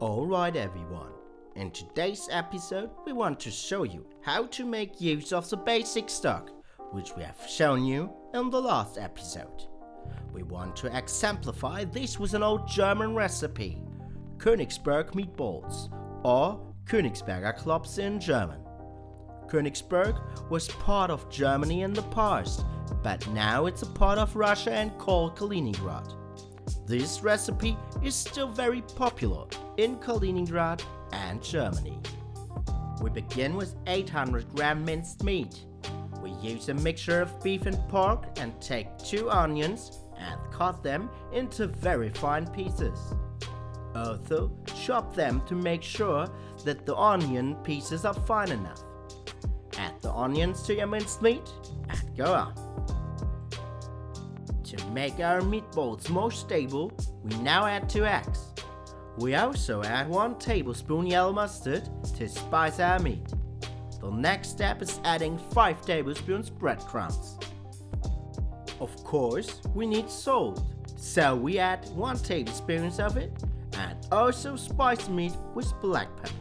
Alright everyone, in today's episode we want to show you how to make use of the basic stock, which we have shown you in the last episode. We want to exemplify this with an old German recipe, Koenigsberg Meatballs, or Koenigsberger Klopse in German. Koenigsberg was part of Germany in the past, but now it's a part of Russia and called Kaliningrad. This recipe is still very popular in Kaliningrad and Germany. We begin with 800 gram minced meat. We use a mixture of beef and pork and take 2 onions and cut them into very fine pieces. Also, chop them to make sure that the onion pieces are fine enough. Add the onions to your minced meat and go on. To make our meatballs more stable, we now add 2 eggs. We also add 1 tablespoon yellow mustard to spice our meat. The next step is adding 5 tablespoons breadcrumbs. Of course, we need salt, so we add 1 tablespoon of it and also spice meat with black pepper.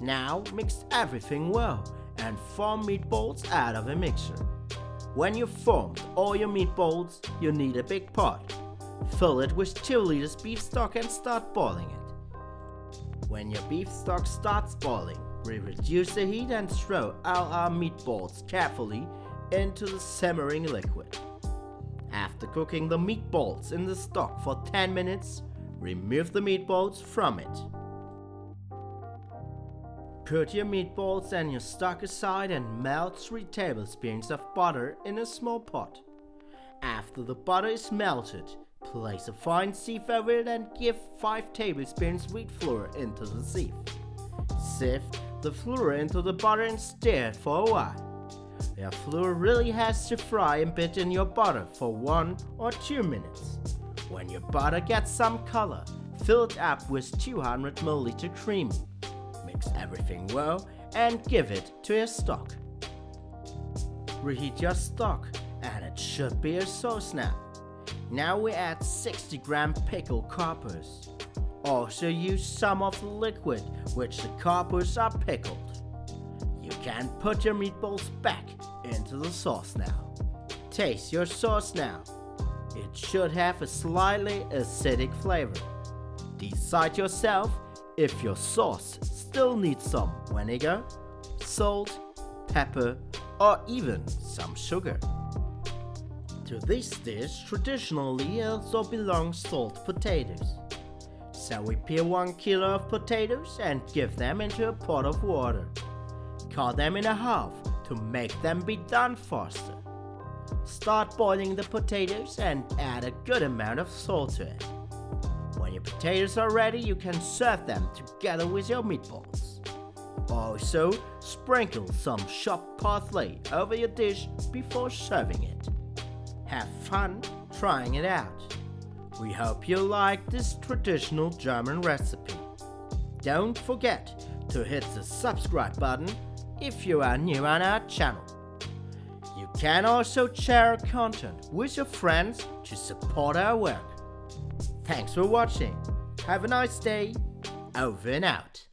Now mix everything well and form meatballs out of a mixture. When you've formed all your meatballs, you need a big pot. Fill it with 2 liters beef stock and start boiling it. When your beef stock starts boiling, we reduce the heat and throw all our meatballs carefully into the simmering liquid. After cooking the meatballs in the stock for 10 minutes, remove the meatballs from it. Put your meatballs and your stock aside and melt 3 tablespoons of butter in a small pot. After the butter is melted, place a fine sieve over it and give 5 tablespoons wheat flour into the sieve. Sift the flour into the butter and stir it for a while. Your flour really has to fry a bit in your butter for 1 or 2 minutes. When your butter gets some color, fill it up with 200 ml cream. Mix everything well and give it to your stock. Reheat your stock and it should be a sauce now. Now we add 60 gram pickled capers. Also use some of the liquid which the capers are pickled. You can put your meatballs back into the sauce now. Taste your sauce now. It should have a slightly acidic flavor. Decide yourself if your sauce still needs some vinegar, salt, pepper, or even some sugar. To this dish traditionally also belong salt potatoes. So we peel 1 kilo of potatoes and give them into a pot of water. Cut them in half to make them be done faster. Start boiling the potatoes and add a good amount of salt to it. When your potatoes are ready, you can serve them together with your meatballs. Also, sprinkle some chopped parsley over your dish before serving it. Have fun trying it out. We hope you like this traditional German recipe. Don't forget to hit the subscribe button if you are new on our channel. You can also share our content with your friends to support our work. Thanks for watching. Have a nice day. Over and out.